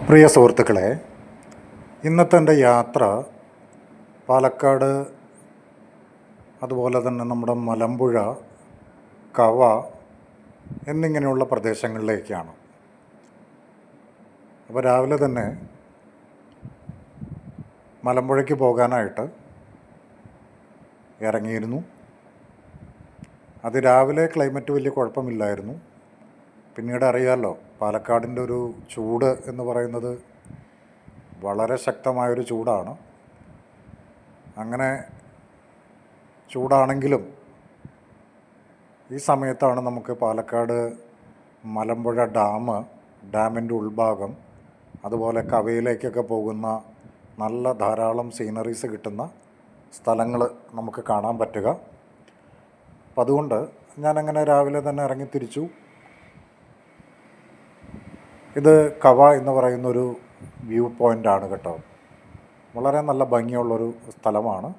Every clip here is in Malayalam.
പ്രിയ സുഹൃത്തുക്കളെ, ഇന്നത്തെ എൻ്റെ യാത്ര പാലക്കാട്, അതുപോലെ തന്നെ നമ്മുടെ മലമ്പുഴ, കവ എന്നിങ്ങനെയുള്ള പ്രദേശങ്ങളിലേക്കാണ്. അപ്പോൾ രാവിലെ തന്നെ മലമ്പുഴയ്ക്ക് പോകാനായിട്ട് ഇറങ്ങിയിരുന്നു. രാവിലെ ക്ലൈമറ്റ് വലിയ കുഴപ്പമില്ലായിരുന്നു. പിന്നീട് അറിയാമല്ലോ, പാലക്കാടിൻ്റെ ഒരു ചൂട് എന്ന് പറയുന്നത് വളരെ ശക്തമായൊരു ചൂടാണ്. അങ്ങനെ ചൂടാണെങ്കിലും ഈ സമയത്താണ് നമുക്ക് പാലക്കാട് മലമ്പുഴ ഡാമിൻ്റെ ഉൾഭാഗം, അതുപോലെ കവയിലേക്കൊക്കെ പോകുന്ന നല്ല ധാരാളം സീനറീസ് കിട്ടുന്ന സ്ഥലങ്ങൾ നമുക്ക് കാണാൻ പറ്റുക. അപ്പം അതുകൊണ്ട് ഞാനങ്ങനെ രാവിലെ തന്നെ ഇറങ്ങിത്തിരിച്ചു. ഇത് കവ എന്ന് പറയുന്നൊരു വ്യൂ പോയിൻ്റാണ് കേട്ടോ. വളരെ നല്ല ഭംഗിയുള്ളൊരു സ്ഥലമാണ്.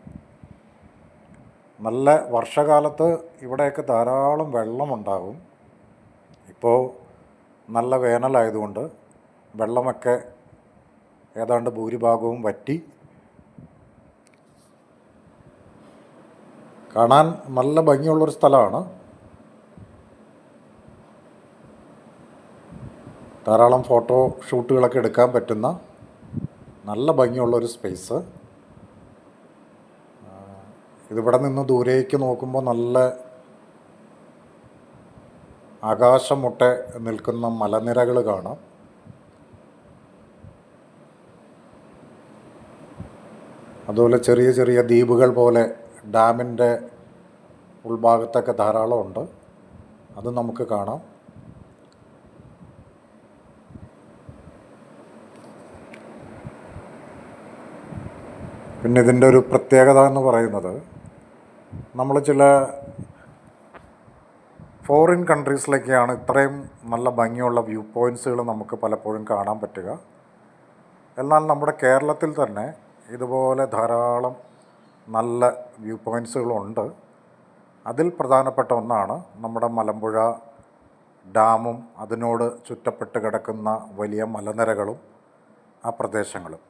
നല്ല വർഷകാലത്ത് ഇവിടെയൊക്കെ ധാരാളം വെള്ളമുണ്ടാകും. ഇപ്പോൾ നല്ല വേനലായതുകൊണ്ട് വെള്ളമൊക്കെ ഏതാണ്ട് ഭൂരിഭാഗവും വറ്റി. കാണാൻ നല്ല ഭംഗിയുള്ളൊരു സ്ഥലമാണ്. ധാരാളം ഫോട്ടോ ഷൂട്ടുകളൊക്കെ എടുക്കാൻ പറ്റുന്ന നല്ല ഭംഗിയുള്ളൊരു സ്പേസ്. ഇതിവിടെ നിന്ന് ദൂരേക്ക് നോക്കുമ്പോൾ നല്ല ആകാശം മുട്ടെ നിൽക്കുന്ന മലനിരകൾ കാണാം. അതുപോലെ ചെറിയ ചെറിയ ദ്വീപുകൾ പോലെ ഡാമിൻ്റെ ഉൾഭാഗത്തൊക്കെ ധാരാളമുണ്ട്. അത് നമുക്ക് കാണാം. പിന്നെ ഇതിൻ്റെ ഒരു പ്രത്യേകത എന്ന് പറയുന്നത്, നമ്മൾ ചില ഫോറിൻ കൺട്രീസിലൊക്കെയാണ് ഇത്രയും നല്ല ഭംഗിയുള്ള വ്യൂ പോയിൻറ്റ്സുകൾ നമുക്ക് പലപ്പോഴും കാണാൻ പറ്റുക. എന്നാൽ നമ്മുടെ കേരളത്തിൽ തന്നെ ഇതുപോലെ ധാരാളം നല്ല വ്യൂ പോയിൻറ്റ്സുകളുണ്ട്. അതിൽ പ്രധാനപ്പെട്ട ഒന്നാണ് നമ്മുടെ മലമ്പുഴ ഡാമും അതിനോട് ചുറ്റപ്പെട്ട് കിടക്കുന്ന വലിയ മലനിരകളും ആ പ്രദേശങ്ങളും.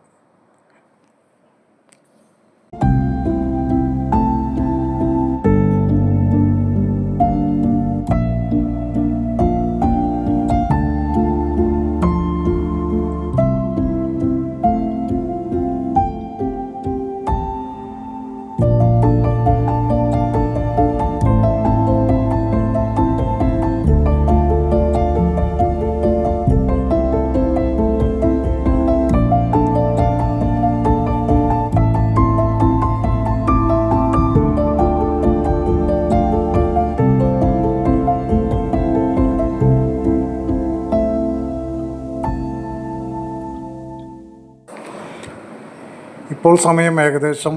ഇപ്പോൾ സമയം ഏകദേശം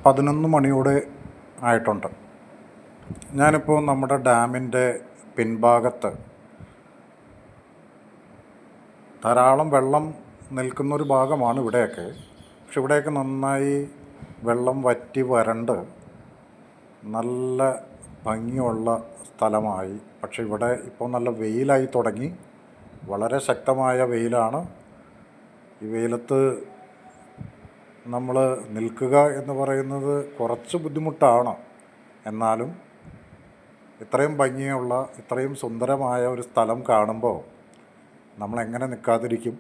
11 മണിയോടെ ആയിട്ടുണ്ട്. ഞാനിപ്പോൾ നമ്മുടെ ഡാമിൻ്റെ പിൻഭാഗത്ത് ധാരാളം വെള്ളം നിൽക്കുന്നൊരു ഭാഗമാണ് ഇവിടെയൊക്കെ. പക്ഷെ ഇവിടെയൊക്കെ നന്നായി വെള്ളം വറ്റി വരണ്ട് നല്ല ഭംഗിയുള്ള സ്ഥലമായി. പക്ഷെ ഇവിടെ ഇപ്പോൾ നല്ല വെയിലായി തുടങ്ങി. വളരെ ശക്തമായ വെയിലാണ്. ഈ വെയിലത്ത് നമ്മൾ നിൽക്കുക എന്ന് പറയുന്നത് കുറച്ച് ബുദ്ധിമുട്ടാണ്. എന്നാലും ഇത്രയും ഭംഗിയുള്ള, ഇത്രയും സുന്ദരമായ ഒരു സ്ഥലം കാണുമ്പോൾ നമ്മളെങ്ങനെ നിൽക്കാതിരിക്കും?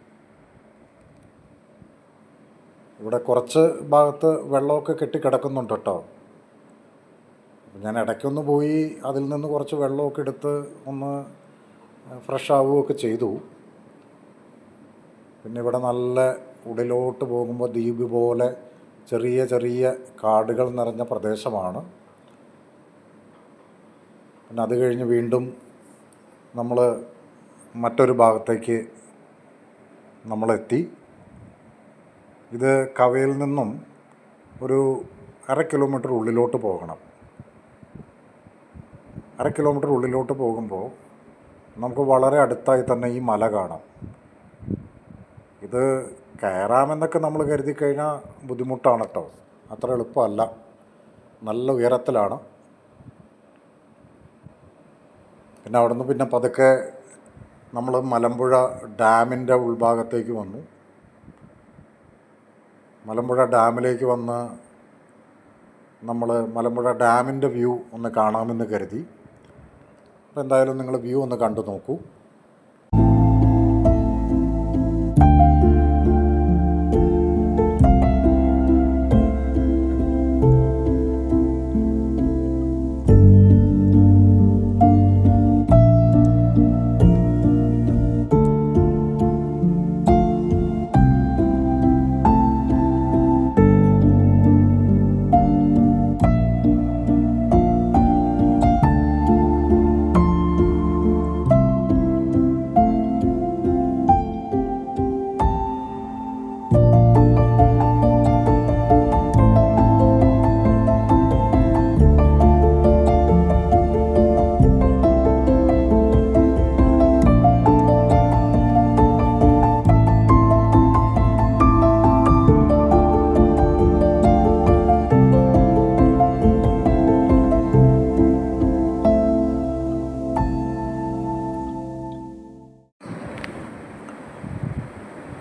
ഇവിടെ കുറച്ച് ഭാഗത്ത് വെള്ളമൊക്കെ കെട്ടിക്കിടക്കുന്നുണ്ട് കേട്ടോ. ഞാൻ ഇടയ്ക്കൊന്ന് പോയി അതിൽ നിന്ന് കുറച്ച് വെള്ളമൊക്കെ എടുത്ത് ഒന്ന് ഫ്രഷ് ആവുകയൊക്കെ ചെയ്തു. പിന്നെ ഇവിടെ നല്ല ഉള്ളിലോട്ട് പോകുമ്പോൾ ദ്വീപ് പോലെ ചെറിയ ചെറിയ കാടുകൾ നിറഞ്ഞ പ്രദേശമാണ്. പിന്നെ അത് കഴിഞ്ഞ് വീണ്ടും നമ്മൾ മറ്റൊരു ഭാഗത്തേക്ക് നമ്മളെത്തി. ഇത് കവയിൽ നിന്നും ഒരു 1/2 കിലോമീറ്റർ ഉള്ളിലോട്ട് പോകണം. 1/2 കിലോമീറ്റർ ഉള്ളിലോട്ട് പോകുമ്പോൾ നമുക്ക് വളരെ അടുത്തായി തന്നെ ഈ മല കാണാം. ഇത് കയറാമെന്നൊക്കെ നമ്മൾ കരുതി കഴിഞ്ഞാൽ ബുദ്ധിമുട്ടാണ് കേട്ടോ. അത്ര എളുപ്പമല്ല. നല്ല ഉയരത്തിലാണ്. പിന്നെ അവിടെ നിന്ന് പതുക്കെ നമ്മൾ മലമ്പുഴ ഡാമിൻ്റെ ഉൾഭാഗത്തേക്ക് വന്നു. മലമ്പുഴ ഡാമിലേക്ക് വന്ന് നമ്മൾ മലമ്പുഴ ഡാമിൻ്റെ വ്യൂ ഒന്ന് കാണാമെന്ന് കരുതി. അപ്പോൾ എന്തായാലും നിങ്ങൾ വ്യൂ ഒന്ന് കണ്ടു നോക്കൂ.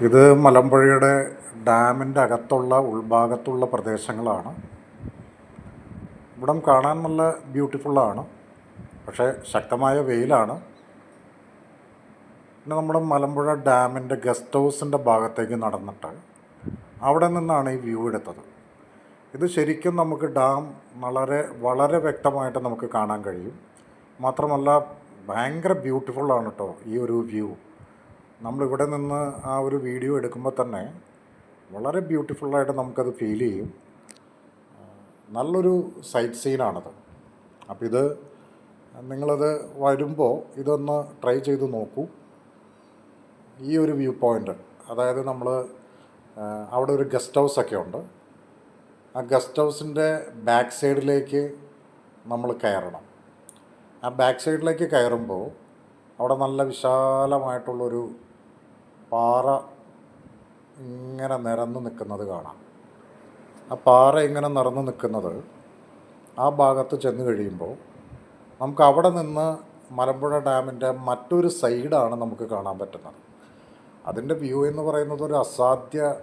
ഇത് മലമ്പുഴയുടെ ഡാമിൻ്റെ അകത്തുള്ള ഉൾഭാഗത്തുള്ള പ്രദേശങ്ങളാണ്. ഇവിടം കാണാൻ നല്ല ബ്യൂട്ടിഫുള്ളാണ്, പക്ഷേ ശക്തമായ വെയിലാണ്. പിന്നെ നമ്മുടെ മലമ്പുഴ ഡാമിൻ്റെ ഗസ്റ്റ് ഹൗസിൻ്റെ ഭാഗത്തേക്ക് നടന്നിട്ട് അവിടെ നിന്നാണ് ഈ വ്യൂ എടുത്തത്. ഇത് ശരിക്കും നമുക്ക് ഡാം വളരെ വ്യക്തമായിട്ട് നമുക്ക് കാണാൻ കഴിയും. മാത്രമല്ല ഭയങ്കര ബ്യൂട്ടിഫുള്ളാണ് കേട്ടോ ഈ ഒരു വ്യൂ. നമ്മളിവിടെ നിന്ന് ആ ഒരു വീഡിയോ എടുക്കുമ്പോൾ തന്നെ വളരെ ബ്യൂട്ടിഫുള്ളായിട്ട് നമുക്കത് ഫീൽ ചെയ്യും. നല്ലൊരു സൈറ്റ് സീനാണത്. അപ്പോൾ ഇത് നിങ്ങളത് വരുമ്പോൾ ഇതൊന്ന് ട്രൈ ചെയ്ത് നോക്കൂ. ഈ ഒരു വ്യൂ പോയിൻ്റ്, അതായത് നമ്മൾ അവിടെ ഒരു ഗസ്റ്റ് ഹൗസൊക്കെ ഉണ്ട്. ആ ഗസ്റ്റ് ഹൗസിൻ്റെ ബാക്ക് സൈഡിലേക്ക് നമ്മൾ കയറണം. ആ ബാക്ക് സൈഡിലേക്ക് കയറുമ്പോൾ അവിടെ നല്ല വിശാലമായിട്ടുള്ളൊരു പാറ ഇങ്ങനെ നിരന്ന് നിൽക്കുന്നത് കാണാം. ആ പാറ ഇങ്ങനെ നിറഞ്ഞു നിൽക്കുന്നത് ആ ഭാഗത്ത് ചെന്ന് കഴിയുമ്പോൾ നമുക്ക് അവിടെ നിന്ന് മലമ്പുഴ ഡാമിൻ്റെ മറ്റൊരു സൈഡാണ് നമുക്ക് കാണാൻ പറ്റുന്നത്. അതിൻ്റെ വ്യൂ എന്ന് പറയുന്നത് ഒരു അസാധ്യ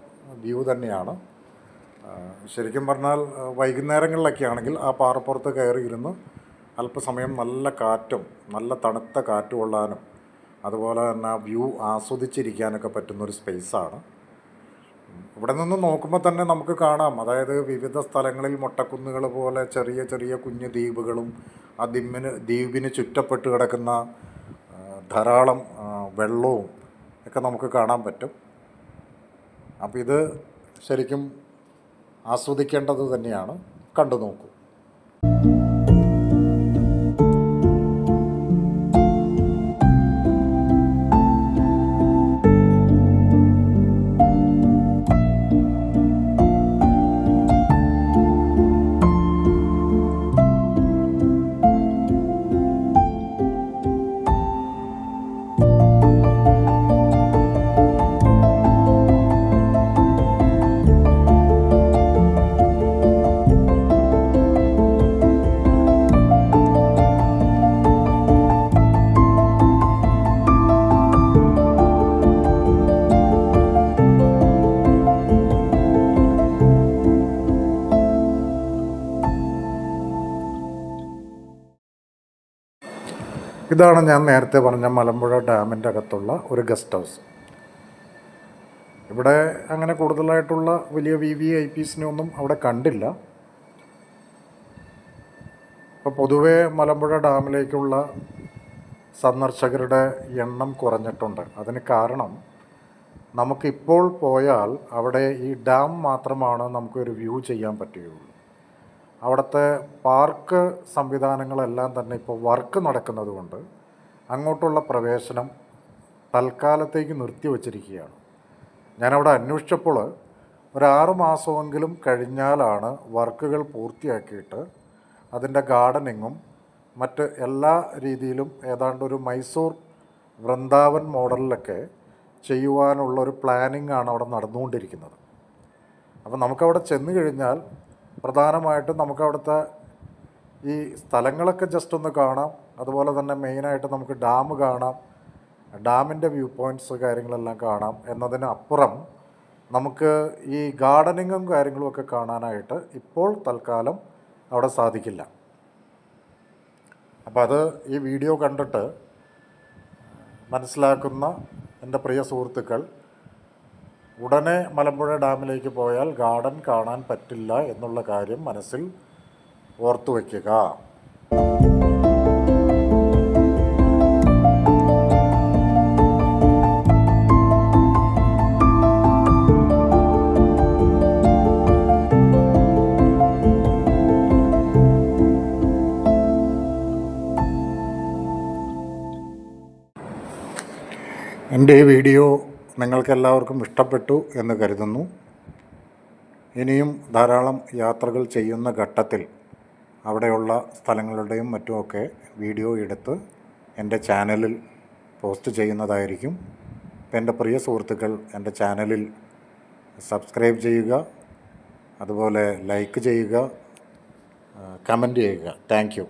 വ്യൂ തന്നെയാണ്. ശരിക്കും പറഞ്ഞാൽ വൈകുന്നേരങ്ങളിലൊക്കെ ആണെങ്കിൽ ആ പാറപ്പുറത്ത് കയറിയിരുന്ന് അല്പസമയം നല്ല കാറ്റും നല്ല തണുത്ത കാറ്റ് കൊള്ളാനും അതുപോലെ തന്നെ ആ വ്യൂ ആസ്വദിച്ചിരിക്കാനൊക്കെ പറ്റുന്നൊരു സ്പേസാണ്. ഇവിടെ നിന്ന് നോക്കുമ്പോൾ തന്നെ നമുക്ക് കാണാം, അതായത് വിവിധ സ്ഥലങ്ങളിൽ മൊട്ടക്കുന്നുകൾ പോലെ ചെറിയ കുഞ്ഞു ദ്വീപുകളും ആ ദ്വീപിന് ചുറ്റപ്പെട്ട് കിടക്കുന്ന ധാരാളം വെള്ളവും ഒക്കെ നമുക്ക് കാണാൻ പറ്റും. അപ്പോൾ ഇത് ശരിക്കും ആസ്വദിക്കേണ്ടത് തന്നെയാണ്. കണ്ടു നോക്കൂ. ഇതാണ് ഞാൻ നേരത്തെ പറഞ്ഞ മലമ്പുഴ ഡാമിൻ്റെ അകത്തുള്ള ഒരു ഗസ്റ്റ് ഹൗസ്. ഇവിടെ അങ്ങനെ കൂടുതലായിട്ടുള്ള വലിയ VVIPs ഒന്നും അവിടെ കണ്ടില്ല. അപ്പോൾ പൊതുവേ മലമ്പുഴ ഡാമിലേക്കുള്ള സന്ദർശകരുടെ എണ്ണം കുറഞ്ഞിട്ടുണ്ട്. അതിന് കാരണം നമുക്കിപ്പോൾ പോയാൽ അവിടെ ഈ ഡാം മാത്രമാണ് നമുക്കൊരു വ്യൂ ചെയ്യാൻ പറ്റുകയുള്ളൂ. അവിടുത്തെ പാർക്ക് സംവിധാനങ്ങളെല്ലാം തന്നെ ഇപ്പോൾ വർക്ക് നടക്കുന്നത് കൊണ്ട് അങ്ങോട്ടുള്ള പ്രവേശനം തൽക്കാലത്തേക്ക് നിർത്തിവച്ചിരിക്കുകയാണ്. ഞാനവിടെ അന്വേഷിച്ചപ്പോൾ ഒരു 6 മാസമെങ്കിലും കഴിഞ്ഞാലാണ് വർക്കുകൾ പൂർത്തിയാക്കിയിട്ട് അതിൻ്റെ ഗാർഡനിങ്ങും മറ്റ് എല്ലാ രീതിയിലും ഏതാണ്ടൊരു മൈസൂർ വൃന്ദാവൻ മോഡലിലൊക്കെ ചെയ്യുവാനുള്ളൊരു പ്ലാനിങ്ങാണ് അവിടെ നടന്നുകൊണ്ടിരിക്കുന്നത്. അപ്പോൾ നമുക്കവിടെ ചെന്ന് കഴിഞ്ഞാൽ പ്രധാനമായിട്ടും നമുക്കവിടുത്തെ ഈ സ്ഥലങ്ങളൊക്കെ ജസ്റ്റ് ഒന്ന് കാണാം. അതുപോലെ തന്നെ മെയിനായിട്ട് നമുക്ക് ഡാം കാണാം. ഡാമിൻ്റെ വ്യൂ പോയിൻറ്റ്സ് കാര്യങ്ങളെല്ലാം കാണാം എന്നതിനപ്പുറം നമുക്ക് ഈ ഗാർഡനിങ്ങും കാര്യങ്ങളുമൊക്കെ കാണാനായിട്ട് ഇപ്പോൾ തൽക്കാലം അവിടെ സാധിക്കില്ല. അപ്പോൾ അത് ഈ വീഡിയോ കണ്ടിട്ട് മനസ്സിലാക്കുന്ന എൻ്റെ പ്രിയ സുഹൃത്തുക്കൾ ഉടനെ മലമ്പുഴ ഡാമിലേക്ക് പോയാൽ ഗാർഡൻ കാണാൻ പറ്റില്ല എന്നുള്ള കാര്യം മനസ്സിൽ ഓർത്തു വയ്ക്കുക. എൻ്റെ ഈ വീഡിയോ നിങ്ങൾക്കെല്ലാവർക്കും ഇഷ്ടപ്പെട്ടു എന്ന് കരുതുന്നു. ഇനിയും ധാരാളം യാത്രകൾ ചെയ്യുന്ന ഘട്ടത്തിൽ അവിടെയുള്ള സ്ഥലങ്ങളുടെയും മറ്റുമൊക്കെ വീഡിയോ എടുത്ത് എൻ്റെ ചാനലിൽ പോസ്റ്റ് ചെയ്യുന്നതായിരിക്കും. എൻ്റെ പ്രിയ സുഹൃത്തുക്കൾ എൻ്റെ ചാനലിൽ സബ്സ്ക്രൈബ് ചെയ്യുക, അതുപോലെ ലൈക്ക് ചെയ്യുക, കമൻറ്റ് ചെയ്യുക. Thank you.